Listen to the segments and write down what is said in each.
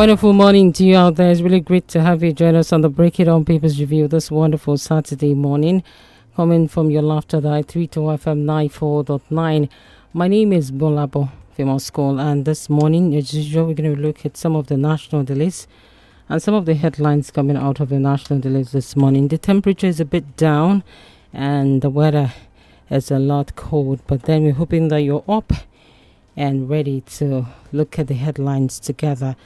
Wonderful morning to you out there. It's really great to have you join us on the Break It On Papers Review this wonderful Saturday morning. Coming from your laughter die 32 FM 94.9. My name is GBOLABO, famous school, and this morning, as usual, we're going to look at some of the national delays and some of the headlines coming out of the national delays this morning. The temperature is a bit down and the weather is a lot cold, but then we're hoping that you're up and ready to look at the headlines together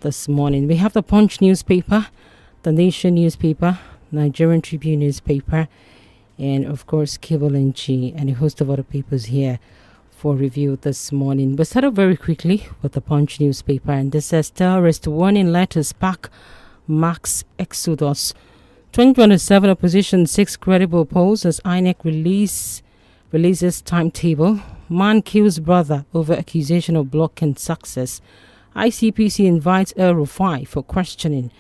this morning. We have the Punch newspaper, the Nation newspaper, Nigerian Tribune newspaper, and of course Cable and G, and a host of other papers here for review this morning. We'll start off very quickly with the Punch newspaper, and this says terrorist warning letters pack max exodus. 2027 opposition 6 credible polls as INEC releases timetable. Man kills brother over accusation of blocking success. ICPC invites El-Rufai for questioning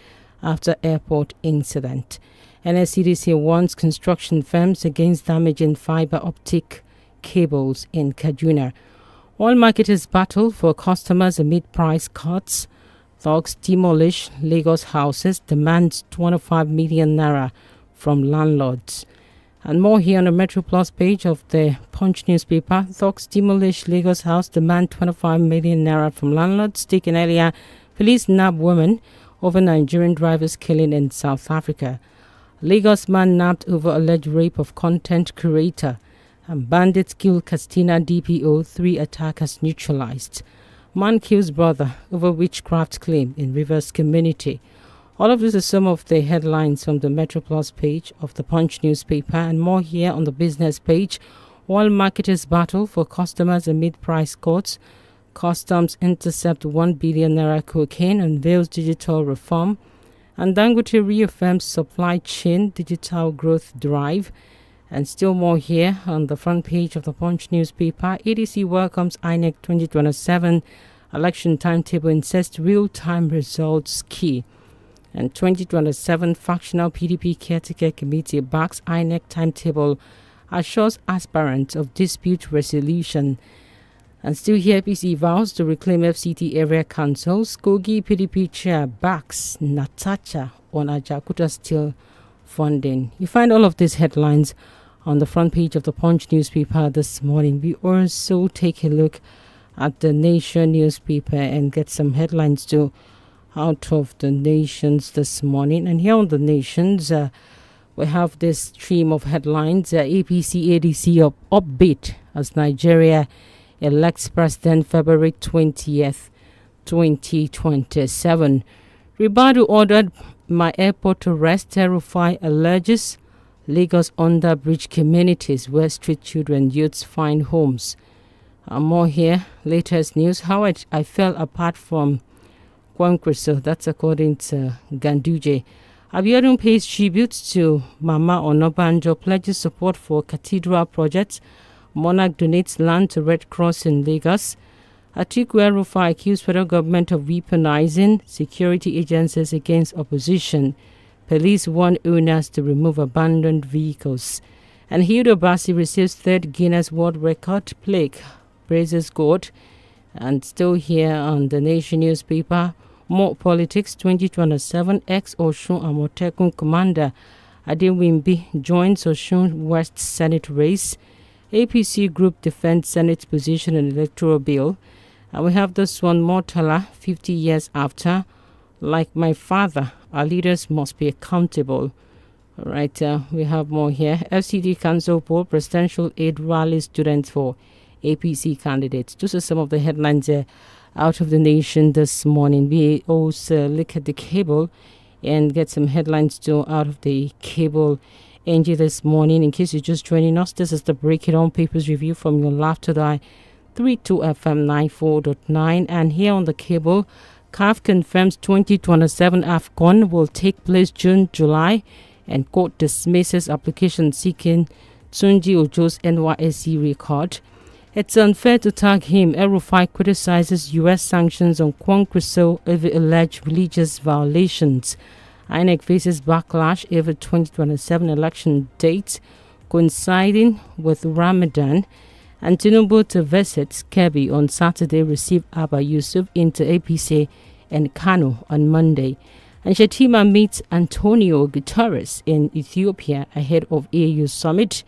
after airport incident. NSCDC warns construction firms against damaging fiber optic cables in Kaduna. Oil marketers battle for customers amid price cuts. Thugs demolish Lagos houses, demand 25 million naira from landlords. And more here on the Metro Plus page of the Punch newspaper. Thugs demolish Lagos house, demand 25 million naira from landlords. Taken earlier, police nab woman over Nigerian driver's killing in South Africa. Lagos man nabbed over alleged rape of content creator. And bandits kill Castina DPO, 3 attackers neutralized. Man kills brother over witchcraft claim in Rivers community. All of this is some of the headlines from the Metro Plus page of the Punch newspaper, and more here on the business page. Oil marketers battle for customers amid price cuts. Customs intercept 1 billion naira cocaine, unveils digital reform. And Dangote reaffirms supply chain digital growth drive. And still more here on the front page of the Punch newspaper. ADC welcomes INEC 2027 election timetable, insists real-time results key. And 2027 factional PDP caretaker committee backs INEC timetable, assures aspirants of dispute resolution. And still here, PC vows to reclaim FCT area councils. Kogi PDP chair backs Natacha on Ajakuta Steel funding. You find all of these headlines on the front page of the Punch newspaper this morning. We also take a look at the Nation newspaper and get some headlines too out of the Nations this morning. And here on the Nations, we have this stream of headlines. APC ADC upbeat as Nigeria elects President February 20th, 2027. Ribadu ordered my airport to rest. Terrify alleges Lagos under-bridge communities where street children youths find homes. More here, latest news. How I fell apart from Kwankwaso, that's according to Ganduje. Abiodun pays tribute to Mama Onabanjo, pledges support for cathedral projects. Monarch donates land to Red Cross in Lagos. Atiku El-Rufai accused federal government of weaponizing security agencies against opposition. Police warn owners to remove abandoned vehicles. And Hilda Bassi receives 3rd Guinness World Record. Plague praises God. And still here on the Nation newspaper, more politics. 2027 ex-Osun Amotekun commander Adewimbi joins Osun West Senate race. APC group defends Senate position in electoral bill. And we have this one, Mortala, 50 years after. Like my father, our leaders must be accountable. All right, we have more here. FCD Council poll, presidential aid rally students for APC candidates. Those are some of the headlines out of the Nation this morning. We also look at the cable and get some headlines too out of the cable NG this morning. In case you're just joining us, this is the Break It On Papers review from your laughter die 32 FM 94.9. And here on the cable, CAF confirms 2027 AFCON will take place June-July, and court dismisses application seeking Tunji Ojo's NYSC record. It's unfair to tag him. El-Rufai criticizes U.S. sanctions on Kwankwaso over alleged religious violations. INEC faces backlash over 2027 election dates coinciding with Ramadan. And Tinubu to visit Kebbi on Saturday received Abba Yusuf into APC and Kano on Monday. And Shettima meets Antonio Guterres in Ethiopia ahead of AU summit.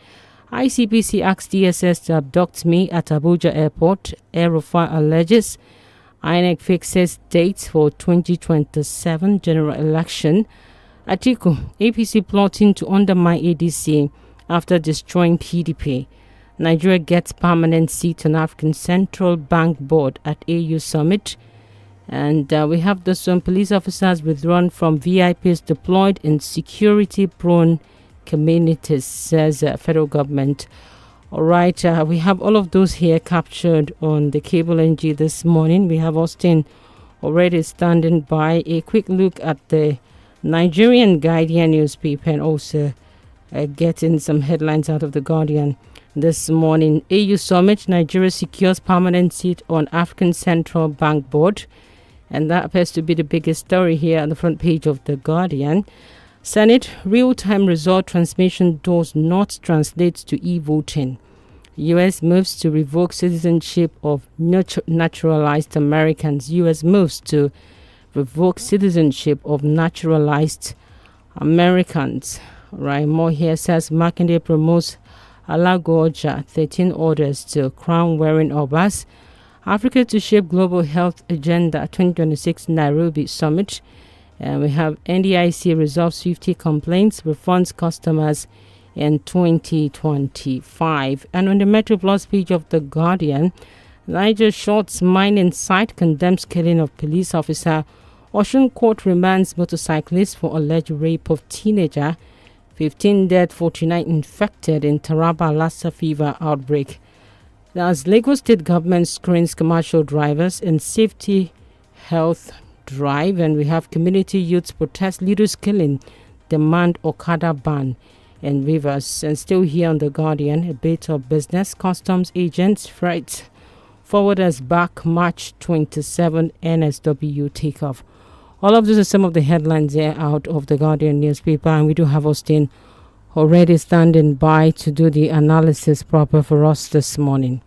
ICPC asks DSS to abduct me at Abuja airport. El-Rufai alleges. INEC fixes dates for 2027 general election. Atiku, APC plotting to undermine ADC after destroying PDP. Nigeria gets permanent seat on African Central Bank Board at AU Summit. And we have this one, police officers withdrawn from VIPs deployed in security-prone communities, says federal government. All right, we have all of those here captured on the cable NG this morning. We have Austin already standing by. A quick look at the Nigerian Guardian newspaper and also getting some headlines out of the Guardian this morning. AU Summit, Nigeria secures permanent seat on African Central Bank Board. And that appears to be the biggest story here on the front page of the Guardian. Senate, real-time result transmission does not translate to e-voting. U.S. moves to revoke citizenship of naturalized Americans. U.S. moves to revoke citizenship of naturalized Americans. Right, more here says Makinde promotes Alagoja, 13 orders to crown-wearing Obas. Africa to shape global health agenda 2026 Nairobi summit. And we have NDIC resolves 50 complaints, refunds customers in 2025. And on the Metro Plus page of The Guardian, Niger shorts mining site condemns killing of police officer. Ocean Court remands motorcyclist for alleged rape of teenager. 15 dead, 49 infected in Taraba Lassa fever outbreak. As Lagos State government screens commercial drivers in safety health drive, and we have community youths protest leaders killing, demand Okada ban in Rivers. And still here on The Guardian, a bit of business, customs agents, freight forwarders back March 27 NSW takeoff. All of these are some of the headlines here out of The Guardian newspaper, and we do have Austin already standing by to do the analysis proper for us this morning.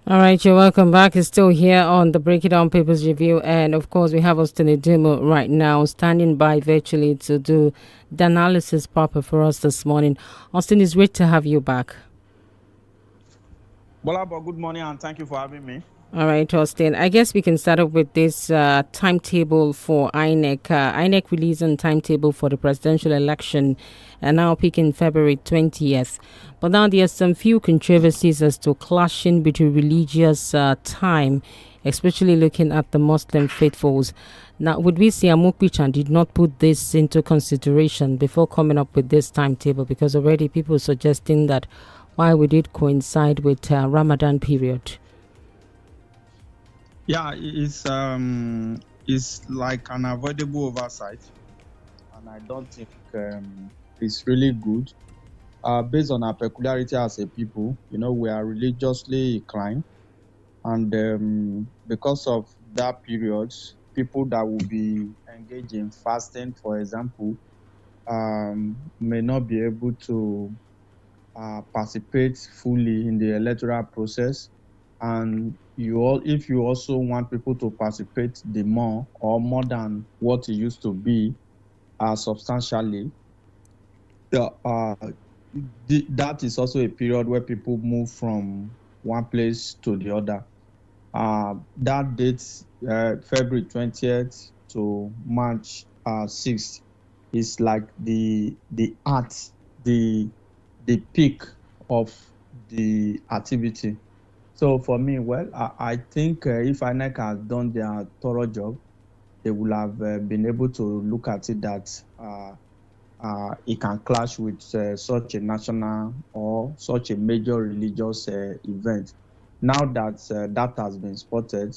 All right, you're welcome back. It's still here on the Break It Down Papers Review. And of course, we have Austin Edemo right now standing by virtually to do the analysis proper for us this morning. Austin, it's great to have you back. GBOLABO, good morning and thank you for having me. All right, Austin. I guess we can start off with this timetable for INEC. INEC releasing timetable for the presidential election and now picking February 20th. But now there's some few controversies as to clashing between religious time, especially looking at the Muslim faithfuls. Now, would we say Amukbichan did not put this into consideration before coming up with this timetable? Because already people suggesting that why would it coincide with Ramadan period? Yeah, it's like an avoidable oversight, and I don't think it's really good. Based on our peculiarity as a people, we are religiously inclined, and because of that period, people that will be engaged in fasting, for example, may not be able to participate fully in the electoral process. And if you also want people to participate the more or more than what it used to be substantially, that is also a period where people move from one place to the other. That date, February 20th to March 6th, is like the peak of the activity. So for me, I think if INEC has done their thorough job, they will have been able to look at it that it can clash with such a national or such a major religious event. Now that that has been spotted,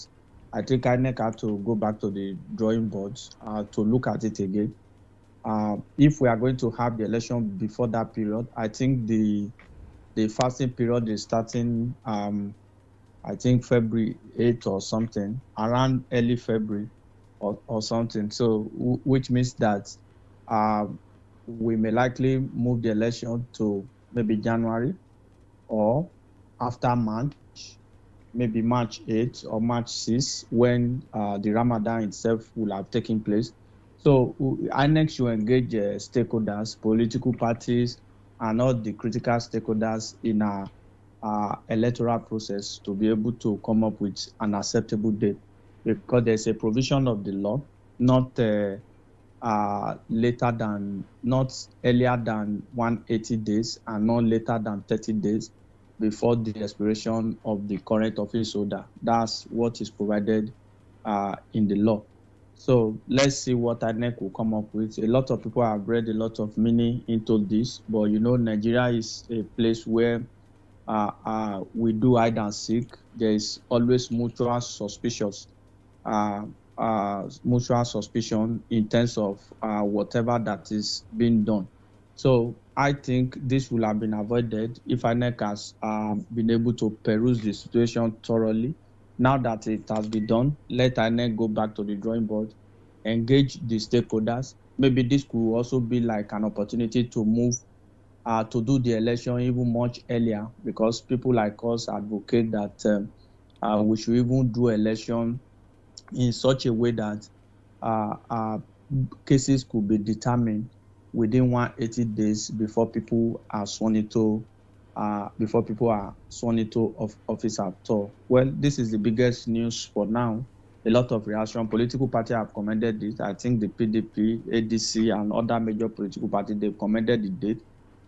I think INEC had to go back to the drawing boards to look at it again. If we are going to have the election before that period, I think the fasting period is starting, I think February 8th or something, around early February or something. So, which means that we may likely move the election to maybe January or after March, maybe March 8th or March 6th, when the Ramadan itself will have taken place. So INEC should engage stakeholders, political parties, and all the critical stakeholders in our electoral process to be able to come up with an acceptable date, because there's a provision of the law, not not earlier than 180 days and not later than 30 days before the expiration of the current office holder. That's what is provided in the law. So let's see what INEC will come up with. A lot of people have read a lot of meaning into this, but Nigeria is a place where we do hide and seek. There is always mutual suspicion in terms of whatever that is being done. So I think this will have been avoided if INEC has been able to peruse the situation thoroughly. Now that it has been done, let INEC go back to the drawing board, engage the stakeholders. Maybe this could also be like an opportunity to move to do the election even much earlier, because people like us advocate that we should even do election in such a way that cases could be determined within 180 days before people are sworn into office at all. Well, this is the biggest news for now. A lot of reaction. Political parties have commended it. I think the PDP, ADC, and other major political parties, they've commended the date.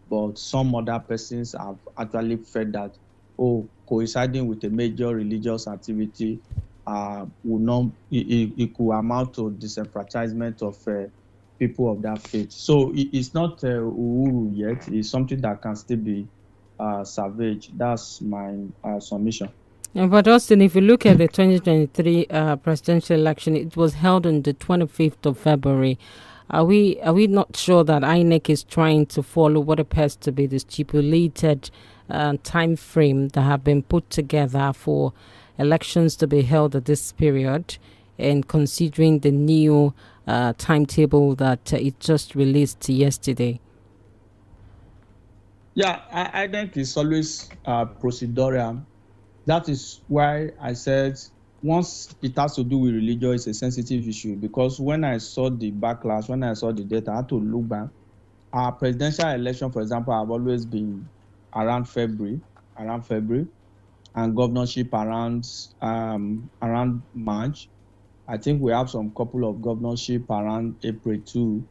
But some other persons have actually felt that, coinciding with a major religious activity it could amount to disenfranchisement of people of that faith. So it's not Uhuru yet. It's something that can still be salvaged. That's my submission. But Austin, if you look at the 2023 presidential election, it was held on the 25th of February. Are we not sure that INEC is trying to follow what appears to be the stipulated time frame that have been put together for elections to be held at this period, and considering the new timetable that it just released yesterday? Yeah, I think it's always procedural. That is why I said once it has to do with religion, it's a sensitive issue, because when I saw the backlash, when I saw the data, I had to look back. Our presidential election, for example, have always been around February, and governorship around March. I think we have some couple of governorship around April too,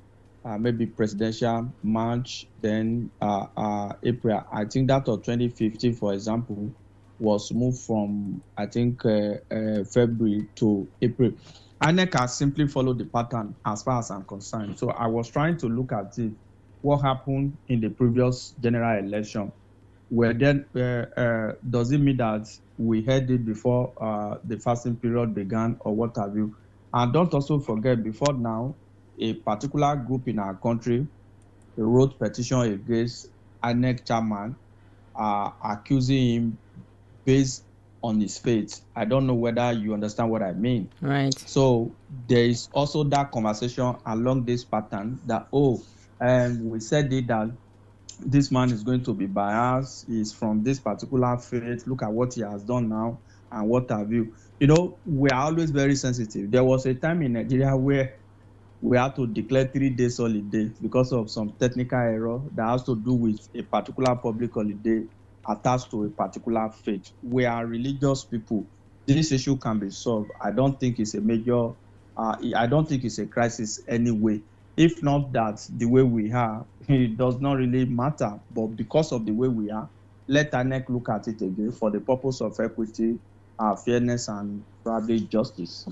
maybe presidential March, then April. I think that of 2015, for example, was moved from, I think, February to April. INEC has simply folled the pattern as far as I'm concerned. So I was trying to look at it, what happened in the previous general election. Does it mean that we had it before the fasting period began, or what have you? And don't also forget, before now, a particular group in our country wrote petition against INEC chairman, accusing him based on his faith. I don't know whether you understand what I mean. Right. So there is also that conversation along this pattern that, we said it that this man is going to be biased, he's from this particular faith, look at what he has done now, and what have you. We are always very sensitive. There was a time in Nigeria where we had to declare 3 days holiday because of some technical error that has to do with a particular public holiday attached to a particular faith. We are religious people. This issue can be solved. I don't think it's a major, I don't think it's a crisis anyway. If not that, the way we are, it does not really matter. But because of the way we are, let INEC look at it again for the purpose of equity, fairness, and probably justice.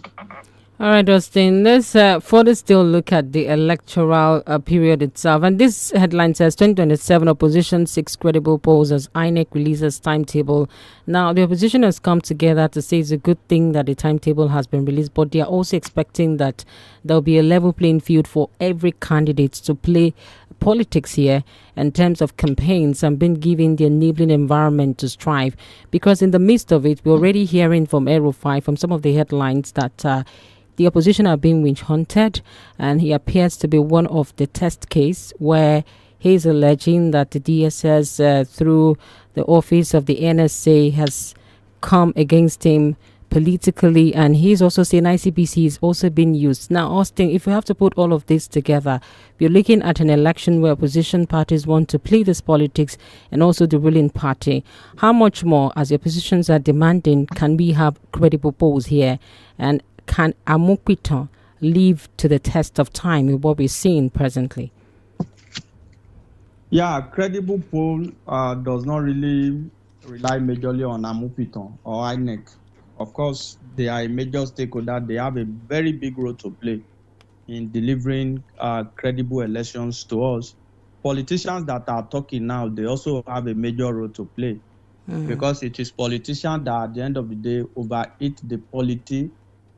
All right, Austin. Let's further still look at the electoral period itself. And this headline says 2027 opposition seeks credible polls as INEC releases timetable. Now, the opposition has come together to say it's a good thing that the timetable has been released, but they are also expecting that there'll be a level playing field for every candidate to play politics here in terms of campaigns and being given the enabling environment to strive. Because in the midst of it, we're already hearing from Aero5 from some of the headlines that the opposition are being witch hunted, and he appears to be one of the test case where he's alleging that the DSS, through the office of the NSA, has come against him politically, and he's also saying ICBC is also being used. Now, Austin, if we have to put all of this together, we're looking at an election where opposition parties want to play this politics and also the ruling party. How much more, as the oppositions are demanding, can we have credible polls here? And can Amukito live to the test of time with what we're seeing presently? Yeah, credible poll does not really rely majorly on Amupiton or INEC. Of course, they are a major stakeholder. They have a very big role to play in delivering credible elections to us. Politicians that are talking now, they also have a major role to play because it is politicians that at the end of the day overeat the polity.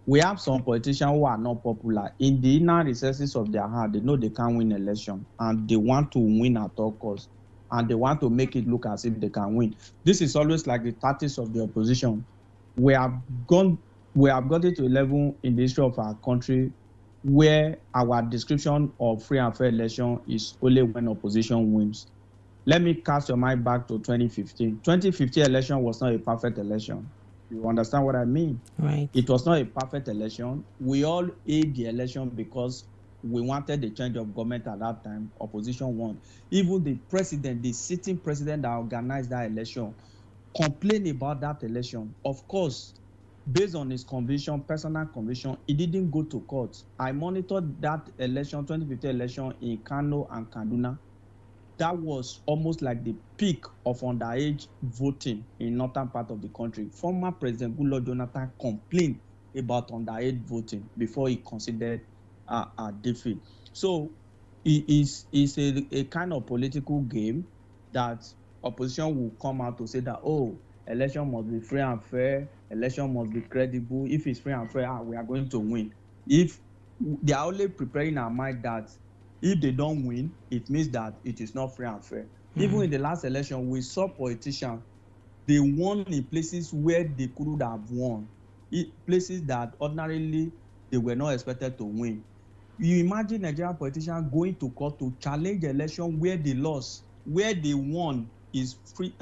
We have some politicians who are not popular. In the inner recesses of their heart, they know they can't win election and they want to win at all costs. And they want to make it look as if they can win. This is always like the tactics of the opposition. We have gotten to a level in the history of our country where our description of free and fair election is only when opposition wins. Let me cast your mind back to 2015. 2015 election was not a perfect election. You understand what I mean? Right. It was not a perfect election. We all aided the election because we wanted the change of government at that time. Opposition won. Even the president, the sitting president that organized that election, complained about that election. Of course, based on his conviction, personal conviction, he didn't go to court. I monitored that election, 2015 election in Kano and Kaduna. That was almost like the peak of underage voting in northern part of the country. Former President Goodluck Jonathan complained about underage voting before he considered a defeat. So it is a kind of political game that opposition will come out to say that, oh, election must be free and fair, election must be credible. If it's free and fair, we are going to win. If they are only preparing our mind that if they don't win, it means that it is not free and fair. Even in the last election, we saw politicians, they won in places where they couldn't have won, places that ordinarily they were not expected to win. You imagine Nigerian politicians going to court to challenge the election where they lost, where they won is free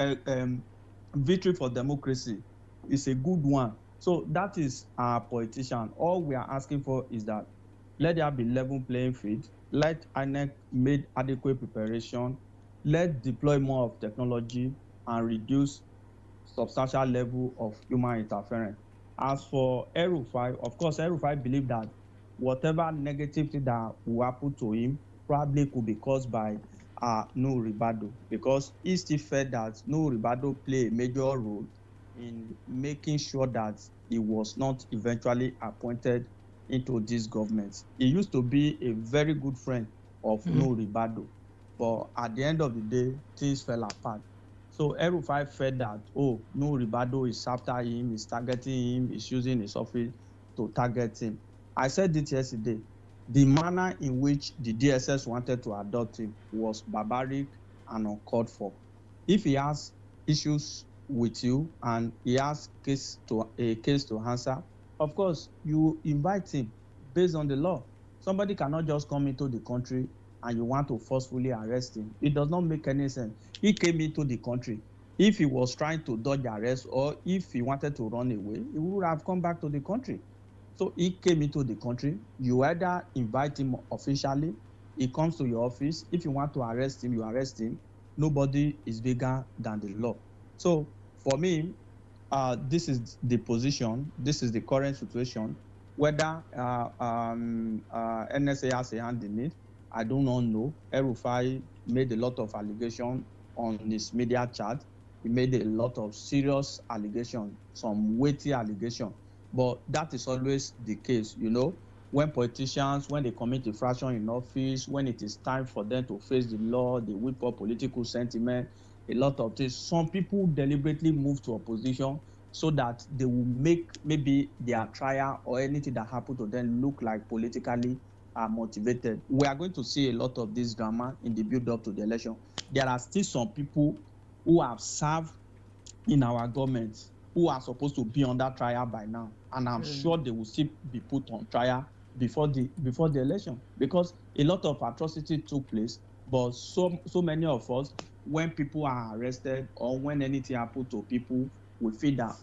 victory for democracy. It's a good one. So that is our politician. All we are asking for is that let there be level playing field. Let INEC make adequate preparation. Let's deploy more of technology and reduce substantial level of human interference. As for Aero5, of course, Aero5 believe that whatever negative thing that will happen to him probably could be caused by Nuhu Ribadu, because he still felt that Nuhu Ribadu played a major role in making sure that he was not eventually appointed into this government. He used to be a very good friend of Nuhu Ribadu, but at the end of the day, things fell apart. So Aero5 felt that, oh, Nuhu Ribadu is after him, is targeting him, is using his office to target him. I said it yesterday. The manner in which the DSS wanted to adopt him was barbaric and uncalled for. If he has issues with you and he has a case to answer, of course, you invite him based on the law. Somebody cannot just come into the country and you want to forcefully arrest him. It does not make any sense. He came into the country. If he was trying to dodge arrest or if he wanted to run away, he would have come back to the country. So he came into the country. You either invite him officially, he comes to your office. If you want to arrest him, you arrest him. Nobody is bigger than the law. So for me, this is the position, this is the current situation. Whether NSA has a hand in it, I do not know. El-Rufai made a lot of allegations on his media chat. He made a lot of serious allegations, some weighty allegations. But that is always the case, when politicians, when they commit infraction in office, when it is time for them to face the law, they whip up political sentiment, a lot of things. Some people deliberately move to opposition so that they will make maybe their trial or anything that happened to them look like politically motivated. We are going to see a lot of this drama in the build-up to the election. There are still some people who have served in our government who are supposed to be under trial by now, and I'm sure they will still be put on trial before the election, because a lot of atrocity took place. But so many of us, when people are arrested or when anything happens to people, we feel that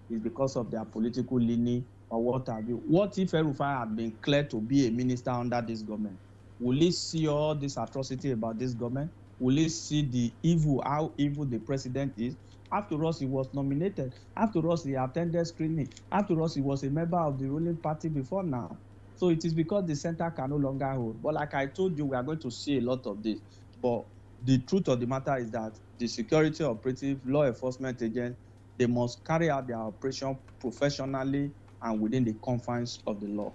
it's because of their political leaning or what have you. What if El-Rufai had been cleared to be a minister under this government? Will he see all this atrocity about this government? Will he see the evil, how evil the president is? After all, he was nominated. After all, he attended screening. After all, he was a member of the ruling party before now. So it is because the center can no longer hold. But like I told you, we are going to see a lot of this. But the truth of the matter is that the security operative, law enforcement agents, they must carry out their operation professionally and within the confines of the law.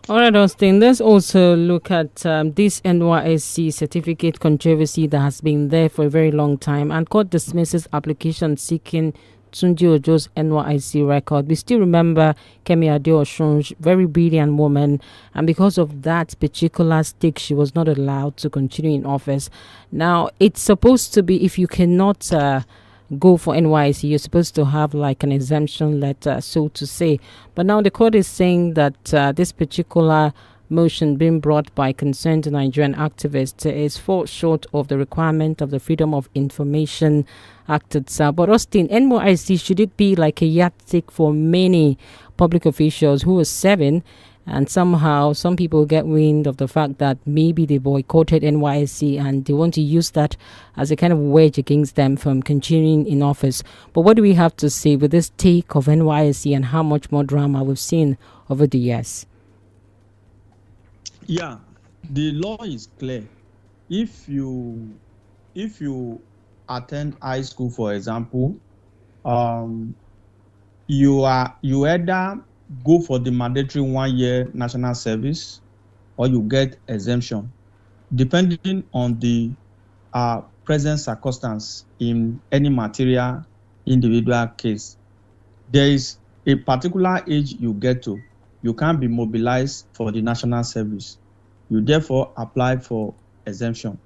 All right, Austin, let's also look at this NYSC certificate controversy that has been there for a very long time, and court dismisses application seeking Tunji Ojo's NYSC record. We still remember Kemi Adeosun's very brilliant woman, and because of that particular stake, she was not allowed to continue in office. Now, it's supposed to be if you cannot go for NYSC, you're supposed to have like an exemption letter, so to say. But now the court is saying that this particular motion being brought by concerned Nigerian activists is fall short of the requirement of the Freedom of Information Act itself. But Austin, NYSC, should it be like a yardstick for many public officials who are serving? And somehow some people get wind of the fact that maybe they boycotted NYSC and they want to use that as a kind of wedge against them from continuing in office. But what do we have to say with this take of NYSC and how much more drama we've seen over the years? Yeah, the law is clear. If you attend high school, for example, you either go for the mandatory 1 year national service or you get exemption, depending on the present circumstance in any material individual case. There is a particular age you get to. You can't be mobilized for the national service. You therefore apply for exemption.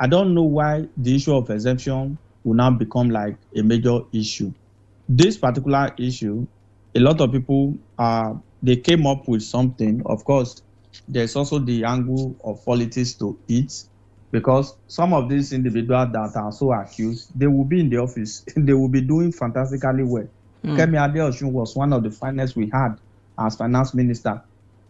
I don't know why the issue of exemption will now become like a major issue. This particular issue, a lot of people they came up with something. Of course, there's also the angle of politics to it, because some of these individuals that are so accused, they will be in the office, they will be doing fantastically well. Kemi Adeosun was one of the finest we had as finance minister.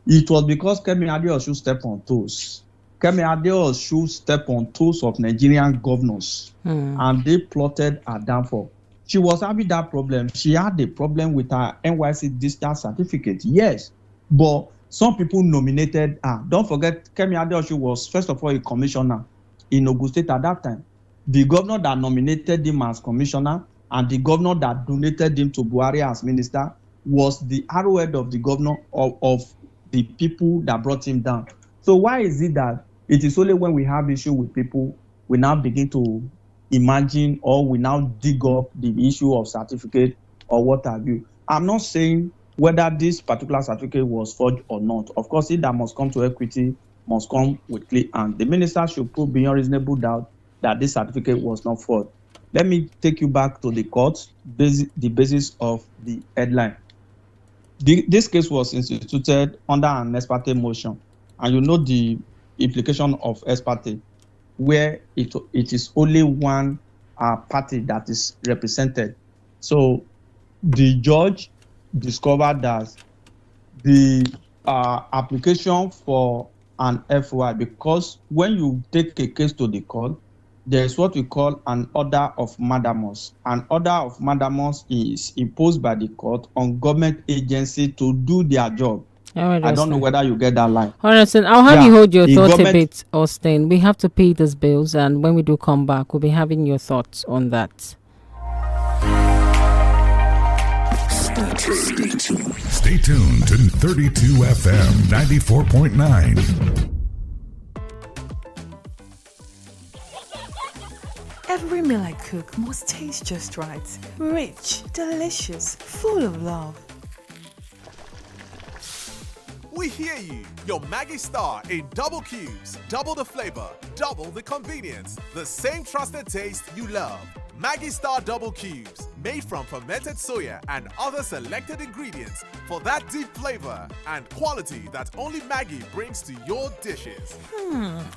It was because Kemi Adeosun stepped on toes. Kemi Adeosun stepped on toes of Nigerian governors, and they plotted her downfall. She was having that problem. She had a problem with her NYSC discharge certificate, yes. But some people nominated her. Don't forget, Kemi Adeosun was, first of all, a commissioner in Ogun State at that time. The governor that nominated him as commissioner and the governor that donated him to Buhari as minister was the arrowhead of the governor of the people that brought him down. So why is it that it is only when we have issue with people, we now begin to imagine, or we now dig up the issue of certificate or what have you? I'm not saying whether this particular certificate was forged or not. Of course, it that must come to equity must come with clear hand. The minister should prove beyond reasonable doubt that this certificate was not forged. Let me take you back to the court, the basis of the headline. This case was instituted under an ex parte motion, and you know the implication of ex parte, where it is only one party that is represented. So the judge discovered that the application for an FY, because when you take a case to the court, there is what we call an order of mandamus. An order of mandamus is imposed by the court on government agency to do their job. I don't know whether you get that line. All right, so I'll have you hold your thoughts a bit, Austin. We have to pay these bills, and when we do come back, we'll be having your thoughts on that. Stay tuned to 32 FM 94.9. Every meal I cook must taste just right. Rich, delicious, full of love. We hear you. Your Maggi Star in double cubes. Double the flavor, double the convenience. The same trusted taste you love. Maggi Star Double Cubes. Made from fermented soya and other selected ingredients for that deep flavor and quality that only Maggi brings to your dishes.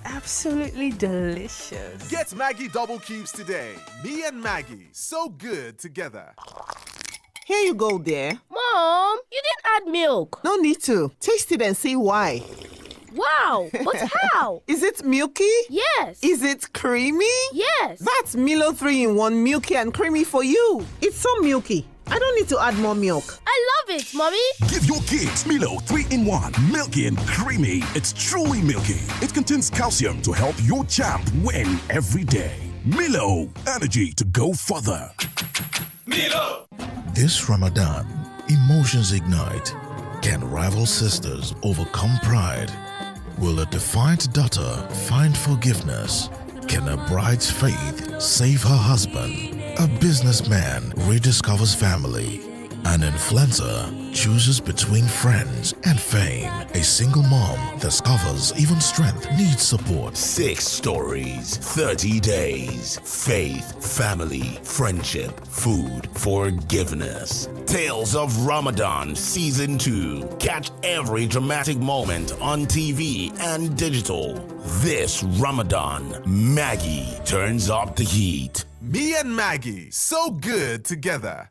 Absolutely delicious. Get Maggi Double Cubes today. Me and Maggi, so good together. Here you go, dear. Mom, you didn't add milk. No need to. Taste it and see why. Wow, but how? Is it milky? Yes. Is it creamy? Yes. That's Milo 3-in-1 milky and creamy for you. It's so milky. I don't need to add more milk. I love it, Mommy. Give your kids Milo 3-in-1, milky and creamy. It's truly milky. It contains calcium to help your champ win every day. Milo, energy to go further. Milo! This Ramadan, emotions ignite. Can rival sisters overcome pride? Will a defiant daughter find forgiveness? Can a bride's faith save her husband? A businessman rediscovers family. An influencer chooses between friends and fame. A single mom discovers even strength needs support. 6 stories, 30 days. Faith, family, friendship, food, forgiveness. Tales of Ramadan Season 2. Catch every dramatic moment on TV and digital. This Ramadan, Maggie turns up the heat. Me and Maggi, so good together.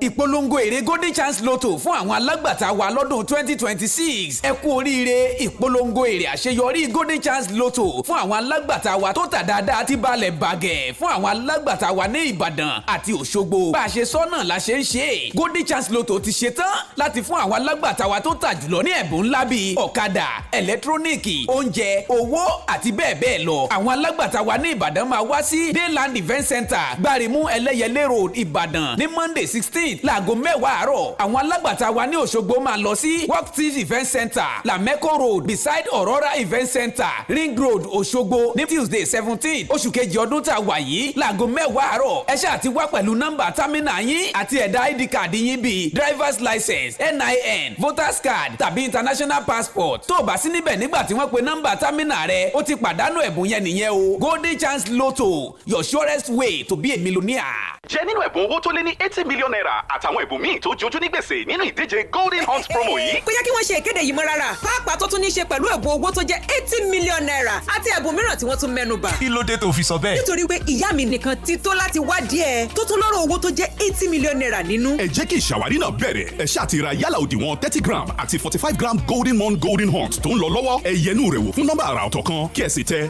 Ìpolongo èrè Golden Chance Lotto fún àwọn alágbàtà wa lọ́dún 2026. Ẹ kú oríire ìpolongo èrè àṣeyọrí Golden Chance Lotto fún àwọn alágbàtà wa tó tà dáadáa ti balẹ̀ bàgẹ́ fún àwọn alágbàtà wa ní Ìbàdàn àti Òṣogbo. Bá a ṣe sọ́nà la ṣe ń ṣe. Golden Chance Lotto ti ṣe tán láti fún àwọn alágbàtà wa tó tà jùlọ ní ẹ̀bùn ńlá bíi ọ̀kadà, ẹ̀lẹ́tíróníìkì, oúnjẹ, owó àti bẹ́ẹ̀ bẹ́ẹ̀ lọ. Àwọn alágbàtà wa ní Ìbàdàn máa wá sí Dayland Event Center, Gbárimú Ẹlẹ́yẹlé Road, Ìbàdàn ní Monday 16 láago 10 àárọ̀. Àwọn alágbàtà wa ní Òṣogbo máa lọ sí Worktees Event Center, Lamẹ́kọ̀ Road beside Aurora Event Center, Ring Road, Òṣogbo ní Tuesday 17 oṣù kejì ọdún tá a wà yìí láago 10 àárọ̀. Ẹ ṣáà ti wá pẹ̀lú nọ́mbà támínà yín àti ẹ̀dà ID card yín bíi driver's license, NIN, voters card tàbí international passport. Tó o bá sí níbẹ̀ nígbà tí wọ́n pe nọ́mbà támínà rẹ, ó ti pàdánù ẹ̀bùn yẹn nìyẹn o. Golden Chance Lotto, your surest way to be a millionaire. Jẹ́ nínú ẹ̀bùn owó tó lé ní 80 million naira àtàwọn ẹ̀bùn míì tó jojú ní gbèsè nínú ìdíje Golden Hunt promo yìí. Kò yẹ kí wọ́n ṣe ìkéde yìí mọ́ rárá. Pàápàá tó tún ní ṣe pẹ̀lú ẹ̀bùn owó tó jẹ́ 80 million naira àti ẹ̀bùn mìíràn tí wọ́n tún mẹ́nu bà. Kí ló dé tó fi sọ bẹ́ẹ̀? Nítorí pé ìyá mi nìkan ti tó láti wá díẹ̀ tó tún lọ́rọ̀ owó tó jẹ́ 80 million naira nínú. Ẹ jẹ́ kí ìṣàwárí náà bẹ̀rẹ̀. Ẹ ṣáà ti ra yálà òdiwọ̀n 30 gram àti 45 gram Golden Mon Golden Hunt tó ń lọ lọ́wọ́. Ẹ yẹnu rẹ̀ wò fún nọ́mbà àrà ọ̀tọ̀ kan kí ẹ sì tẹ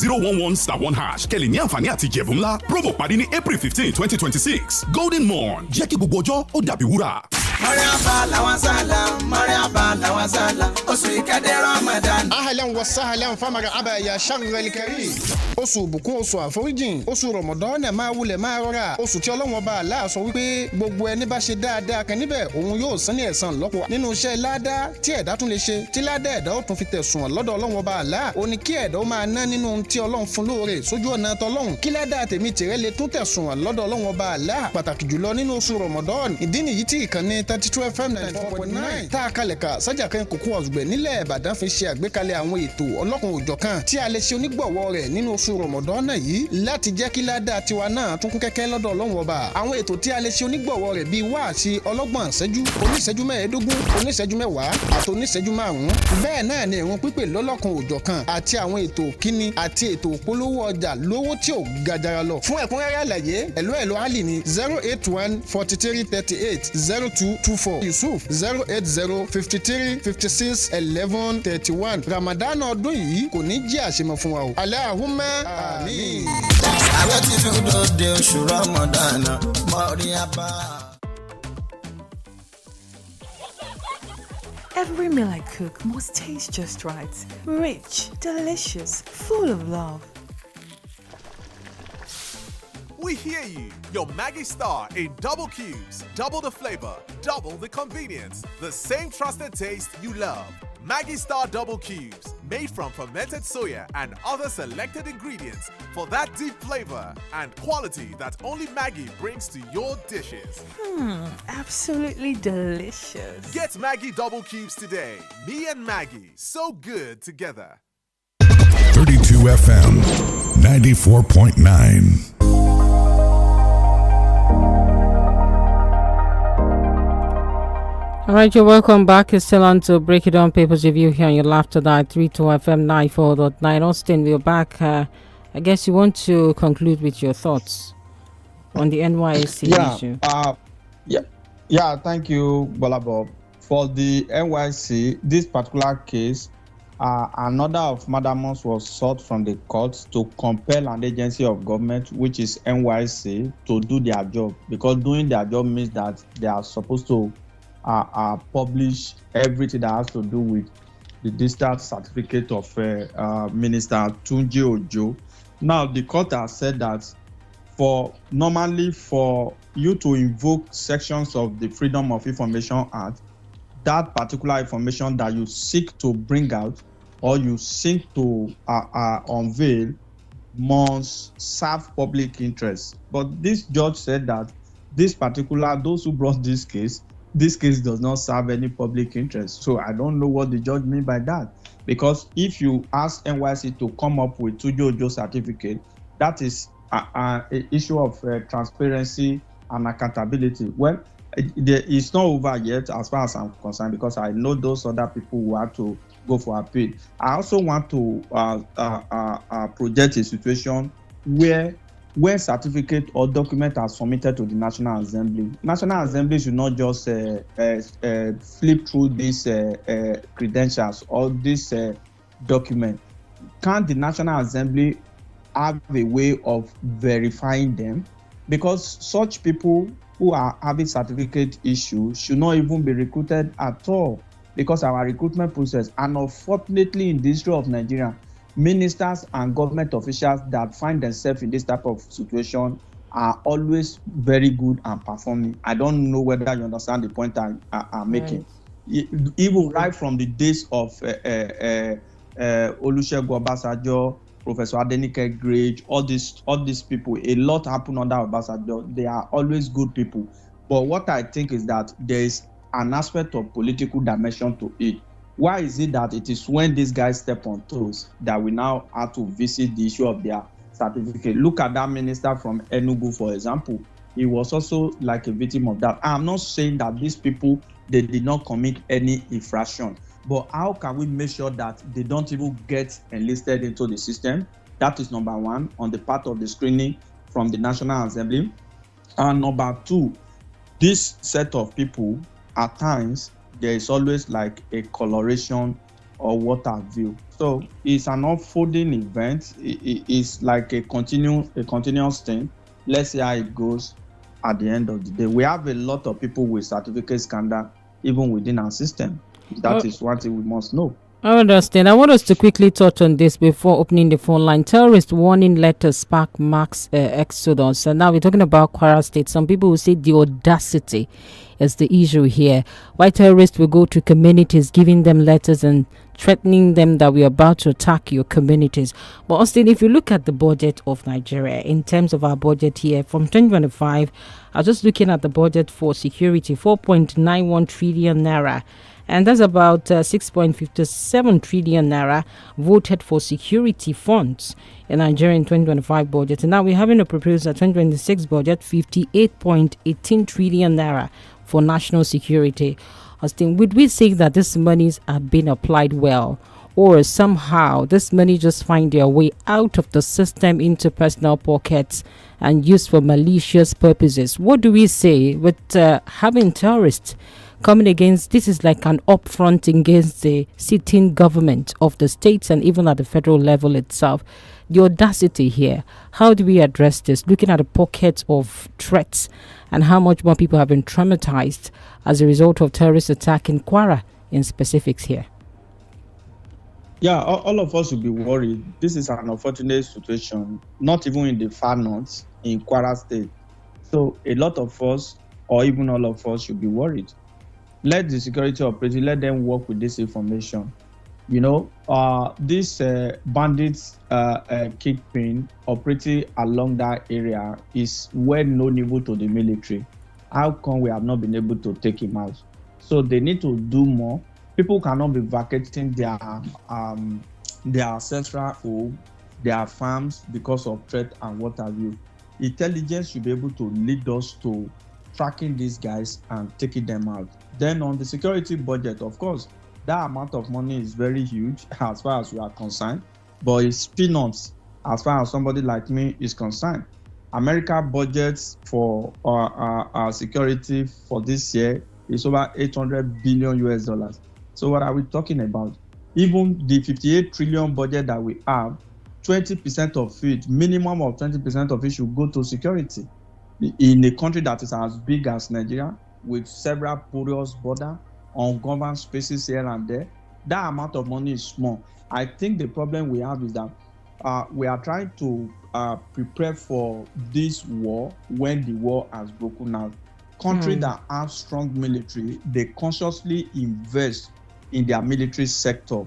*8011*1# kẹ́lẹ̀ ní àǹfààní àti jẹ̀bù ńlá. Promo parí ní April 15, 2026. Golden Mon jẹ́ kí gbogbo ọjọ́ ó dàbí wúrà. Mariaba lawan salam, Mariaba lawan salam, oṣù ìkéde Ramadan. Ahlan wa sahlan famarhaba ya sharral karim. Oṣù ìbùkún, oṣù àforíjìn, oṣù Ramadan máa wulẹ̀ máa rọra. Oṣù tí Ọlọ́run Ọba Allah sọ wípé gbogbo ẹni bá ṣe dáadáa kan níbẹ̀ òun yóò san ní ẹ̀san lọ́pọ̀. Nínú iṣẹ́ ládá tí ẹ̀dá tún lè ṣe, tí ládá ẹ̀dá ó tún fi tẹ̀sùn lọ́dọ̀ Ọlọ́run Ọba Allah. Ó ní kí ẹ̀dá ó máa ná nínú ohun tí Ọlọ́run fún lóore sójú ọ̀nà tọlọ́run. Kí ládá tèmi tìrẹ lè tún tẹ̀sùn lọ́dọ̀ Ọlọ́run Ọba Allah. Pàtàkì jùlọ nínú oṣù Ramadan. Ìdí nìyí tí ìkànnì 32 FM 94.9 tá a kalẹ̀ ká sájà kan kòkó ọ̀zùgbẹ̀ nílẹ̀ Ìbàdàn fi ṣe àgbékalẹ̀ àwọn ètò ọlọ́kùn òjọ̀kan tí a lè ṣe onígbọ̀wọ́ rẹ̀ nínú oṣù Ramadan yìí láti jẹ́ kí ládàá tiwa náà tún kún kẹ́kẹ́ lọ́dọ̀ Ọlọ́run Ọba. Àwọn ètò tí a lè ṣe onígbọ̀wọ́ rẹ̀ bíi wáàsí ọlọ́gbọ̀n ìṣẹ́jú, oníṣẹ́jú 15, oníṣẹ́jú 10 àti oníṣẹ́jú 5. Bẹ́ẹ̀ náà ni ìrun pípè lọ́lọ́kùn òjọ̀kan àti àwọn ètò kíni àti ètò ìpolówó ọjà lówó tí ò gajara lọ. Fún ẹ̀kúnrẹ́rẹ́ àlàyé ẹ̀lọ́ Ali ní 081 43 38 0224 Yusuf 08053561131. Ramadan ọdún yìí kò ní jẹ́ àṣemọ fún wa o. Allahumma àmín. Àwọn tí tún dòde oṣù Ramadan Mariaba. Every meal I cook must taste just right. Rich, delicious, full of love. We hear you. Your Maggie Star in double cubes, double the flavor, double the convenience. The same trusted taste you love. Maggie Star Double Cubes, made from fermented soya and other selected ingredients for that deep flavor and quality that only Maggie brings to your dishes. Absolutely delicious. Get Maggie Double Cubes today. Me and Maggie, so good together. 32 FM 94.9. All right, you're welcome back. It's still on to Break It Down Papers Review here on your Laughter Diet 32 FM 94.9. Austin, we're back. I guess you want to conclude with your thoughts on the NYSC issue. Yeah, thank you, GBOLABO. For the NYSC, this particular case, another of Madamos was sought from the courts to compel an agency of government, which is NYSC, to do their job, because doing their job means that they are supposed to publish everything that has to do with the discharge certificate of Minister Tunji Ojo. Now, the court has said that normally for you to invoke sections of the Freedom of Information Act, that particular information that you seek to bring out or you seek to unveil must serve public interest. But this judge said that those who brought this case does not serve any public interest. So I don't know what the judge means by that. Because if you ask NYSC to come up with Tunji Ojo certificate, that is an issue of transparency and accountability. Well, it's not over yet as far as I'm concerned, because I know those other people who have to go for appeal. I also want to project a situation where certificate or document are submitted to the National Assembly. National Assembly should not just flip through these credentials or this document. Can't the National Assembly have a way of verifying them? Because such people who are having certificate issues should not even be recruited at all, because our recruitment process, and unfortunately in the history of Nigeria, ministers and government officials that find themselves in this type of situation are always very good and performing. I don't know whether you understand the point I'm making. Right. Even right from the days of Olusegun Obasanjo, Professor Adenike Grade, all these people, a lot happened under Obasanjo. They are always good people. But what I think is that there is an aspect of political dimension to it. Why is it that it is when these guys step on toes that we now have to visit the issue of their certificate? Look at that minister from Enugu, for example. He was also like a victim of that. I'm not saying that these people, they did not commit any infraction, but how can we make sure that they don't even get enlisted into the system? That is number one, on the part of the screening from the National Assembly. And number two, this set of people, at times, there is always like a coloration or what have you. So it's an unfolding event. It's like a continuous thing. Let's see how it goes at the end of the day. We have a lot of people with certificate scandal even within our system. That is one thing we must know. I understand. I want us to quickly touch on this before opening the phone line. Terrorist warning letter spark mass exodus. And now we're talking about Kwara State. Some people will say the audacity is the issue here. Why terrorists will go to communities, giving them letters and threatening them that we're about to attack your communities. But Austin, if you look at the budget of Nigeria, in terms of our budget here from 2025, I was just looking at the budget for security, 4.91 trillion naira. And that's about 6.57 trillion naira voted for security funds in Nigerian 2025 budget. And now we're having a proposal 2026 budget, 58.18 trillion naira for national security. Austin, would we say that these monies are being applied well, or somehow this money just find their way out of the system into personal pockets and used for malicious purposes? What do we say with having terrorists coming against? This is like an upfront against the sitting government of the states and even at the federal level itself. The audacity here, how do we address this? Looking at the pockets of threats and how much more people have been traumatized as a result of terrorist attack in Kwara in specifics here. Yeah, all of us will be worried. This is an unfortunate situation, not even in the far north. in Kwara State. So a lot of us, or even all of us, should be worried. Let the security operators, let them work with this information. This bandits kickpin operating along that area is well known even to the military. How come we have not been able to take him out? So they need to do more. People cannot be vacating their ancestral home, their farms because of threat and what have you. Intelligence should be able to lead us to tracking these guys and taking them out. Then on the security budget, of course, that amount of money is very huge as far as we are concerned, but it's peanuts as far as somebody like me is concerned. America budgets for our security for this year is over $800 billion US. So what are we talking about? Even the 58 trillion budget that we have, 20% of it, minimum of 20% of it should go to security. In a country that is as big as Nigeria, with several porous borders, ungoverned spaces here and there, that amount of money is small. I think the problem we have is that we are trying to prepare for this war when the war has broken out. Countries that have strong military, they consciously invest in their military sector,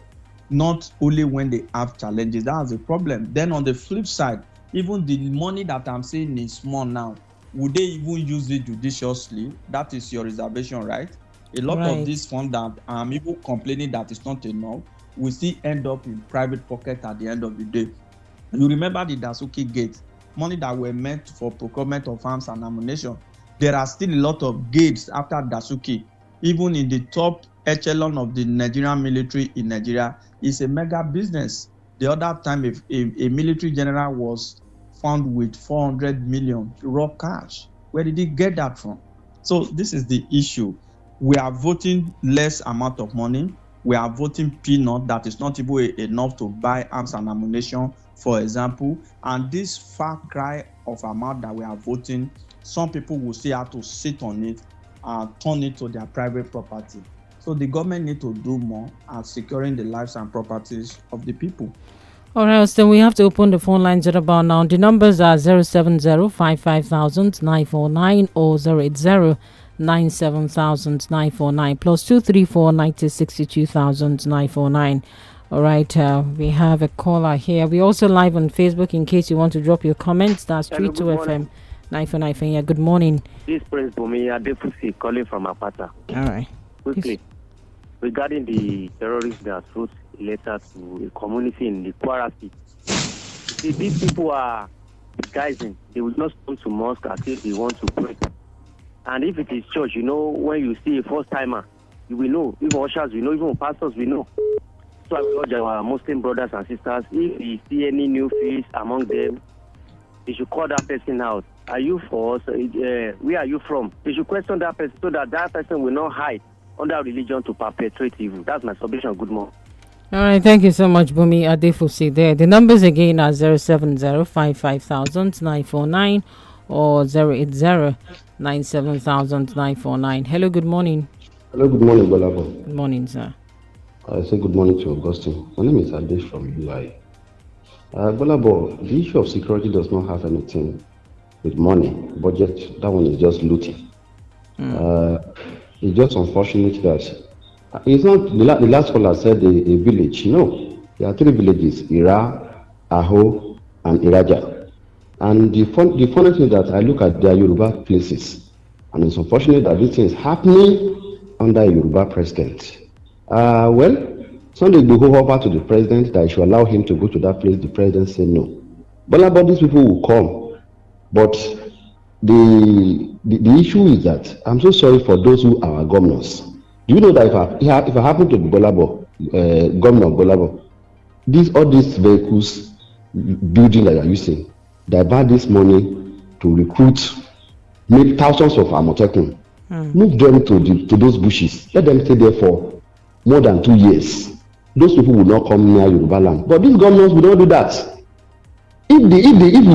not only when they have challenges. That's the problem. Then on the flip side, even the money that I'm saying is small now, would they even use it judiciously? That is your reservation, right? A lot of these funds that I'm even complaining that it's not enough, will still end up in private pocket at the end of the day. You remember the Dasuki gate, money that were meant for procurement of arms and ammunition. There are still a lot of gates after Dasuki. Even in the top echelon of the Nigerian military in Nigeria, is a mega business. The other time, if a military general was found with 400 million raw cash, where did he get that from? So this is the issue. We are voting less amount of money. We are voting peanut that is not even enough to buy arms and ammunition, for example. And this far cry of amount that we are voting, some people will still have to sit on it and turn it to their private property. So the government need to do more at securing the lives and properties of the people. All right, then we have to open the phone lines at about now. The numbers are 070-55,949 or 080-97949 plus 234-9062,949. All right, we have a caller here. We also live on Facebook in case you want to drop your comments. That's 32FM 949. Yeah, good morning. This Prince Bumi Adefusi calling from Apata. All right. Quickly, regarding the terrorists that wrote a letter to a community in the Kwara State. See, these people are disguising. They will not come to mosque as if they want to pray. And if it is church, when you see a first timer, you will know. Even ushers will know, even pastors will know. So I urge our Muslim brothers and sisters, if you see any new face among them, they should call that person out. Are you for us? Where are you from? They should question that person so that that person will not hide under religion to perpetrate evil. That's my submission. Good morning. All right, thank you so much, Bumi Adefusi there. The numbers again are 070-55,949 or 080-97949. Hello, good morning. Hello, good morning, GBOLABO. Good morning, sir. I say good morning to Augustine. My name is Adesh from UI. GBOLABO, the issue of security does not have anything with money, budget. That one is just looting. It's just unfortunate that it's not the last caller said a village. No, there are 3 villages: Ira, Aho, and Iraja. And the funny thing is that I look at their Yoruba places, and it's unfortunate that this thing is happening under a Yoruba president. Well, Sunday we go over to the president that he should allow him to go to that place. The president said no. But about these people will come, but the issue is that I'm so sorry for those who are governors. Do you know that if I happen to be GBOLABO, governor of GBOLABO, all these vehicles, building that you are using, divert this money to recruit, make thousands of Amotekun, move them to those bushes, let them stay there for more than 2 years. Those people will not come near Yoruba land. But these governors will not do that. If we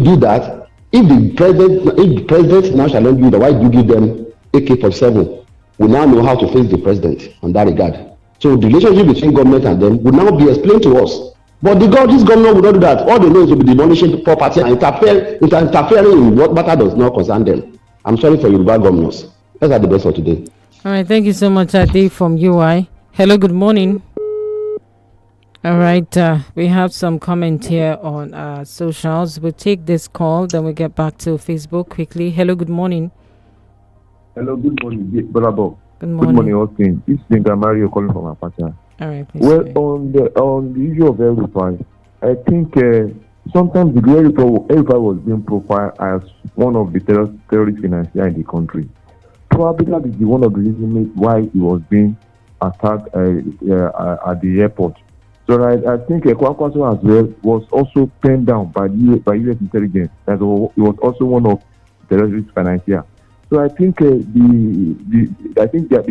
do that, if the president now shall not do that, why do you give them AK-47? We now know how to face the president on that regard. So the relationship between government and them will now be explained to us. But this governor will not do that. All they know is to be demolishing property and interfering in what matter does not concern them. I'm sorry for Yoruba governors. Those are the best for today. All right, thank you so much, Ade from UI. Hello, good morning. All right, we have some comment here on socials. We'll take this call, then we'll get back to Facebook quickly. Hello, good morning. Hello, good morning, GBOLABO. Good morning. Good morning, Austin. This is Mario calling from Apache. All right, please. Well, on the issue of El-Rufai, I think sometimes the El-Rufai was being profiled as one of the terrorist financiers in the country. Probably that is one of the reasons why he was being attacked at the airport. So I think Kwakwaso as well was also penned down by U.S. intelligence. That he was also one of the terrorist financiers. So I think the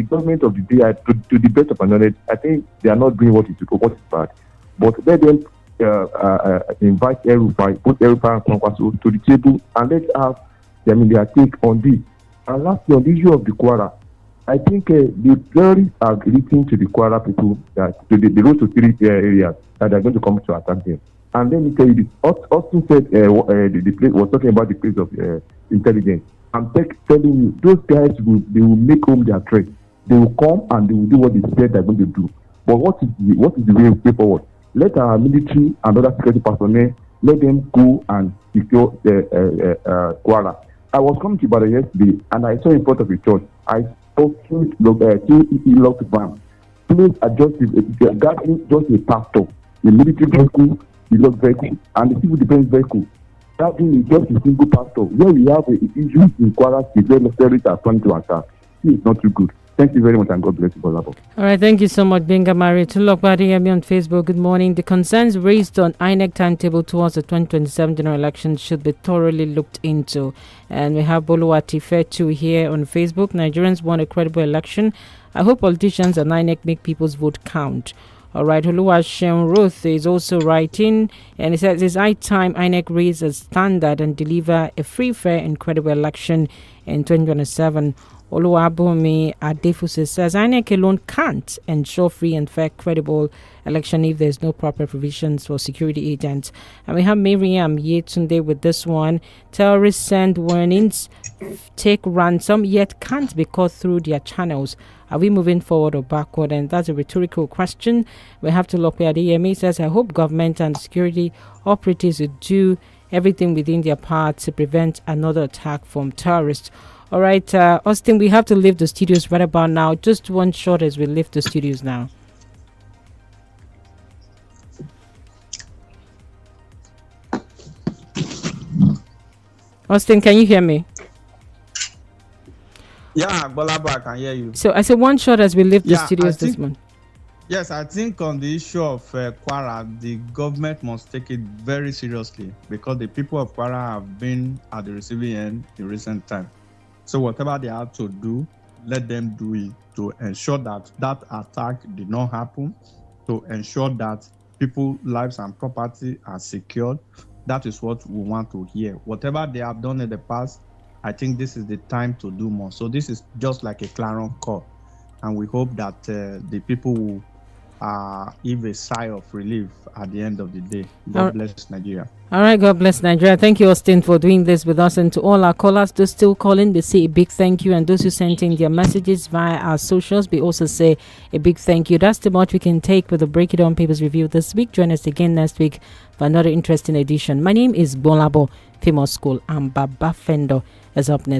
government of the day, to the best of my knowledge, I think they are not doing what is bad. But let them invite El-Rufai, put El-Rufai and Kwankwaso to the table, and let's have their take on this. And lastly, on the issue of the Kwara, I think the terrorists are listening to the Kwara people, that to the road to 3 areas, that they are going to come to attack them. And let me tell you this: Austin said the place was talking about the place of intelligence. I'm telling you, those guys they will make home their threat. They will come and they will do what they said they're going to do. But what is the way forward? Let our military and other security personnel, let them go and secure Kwara. I was coming to Ibadan yesterday and I saw in front of a church, I saw two locked vans. Please adjust it. Gathering just a pastor, a military vehicle, the locked vehicle, and the civil defense vehicle. That thing is just a single pastor. Where we have an issue in Kwara State, where the terrorists are trying to attack. It's not too good. Thank you very much and God bless you, Bolabo. All right, thank you so much, Benga Mari. Tulokbadi Yemi on Facebook. Good morning. The concerns raised on INEC timetable towards the 2027 general election should be thoroughly looked into. And we have Boluwati Fetu here on Facebook. Nigerians want a credible election. I hope politicians and INEC make people's vote count. All right, Oluwashem Ruth is also writing, and he says it's high time INEC raise a standard and deliver a free, fair, and credible election in 2027. Oluwabumi Adefuse says INEC alone can't ensure free and fair, credible election if there's no proper provisions for security agents. And we have Miriam Yetunde with this one. Terrorists send warnings, take ransom, yet can't be caught through their channels. Are we moving forward or backward? And that's a rhetorical question. We have to look at EMA says, I hope government and security operatives will do everything within their power to prevent another attack from terrorists. All right, Austin, we have to leave the studios right about now. Just one shot as we leave the studios now. Austin, can you hear me? Yeah, Bolabo, I can hear you. So I said one shot as we leave the studios this month. Yes, I think on the issue of Kwara, the government must take it very seriously because the people of Kwara have been at the receiving end in recent time. So whatever they have to do, let them do it to ensure that that attack did not happen, to ensure that people's lives and property are secured. That is what we want to hear. Whatever they have done in the past, I think this is the time to do more. So this is just like a clarion call. And we hope that the people will give a sigh of relief at the end of the day. God bless Nigeria. All right, God bless Nigeria. Thank you, Austin, for doing this with us. And to all our callers, those still calling, we say a big thank you. And those who sent in their messages via our socials, we also say a big thank you. That's the much we can take with the Break It On Papers review this week. Join us again next week for another interesting edition. My name is Bolabo, Famous School, and Baba Fendo is up next.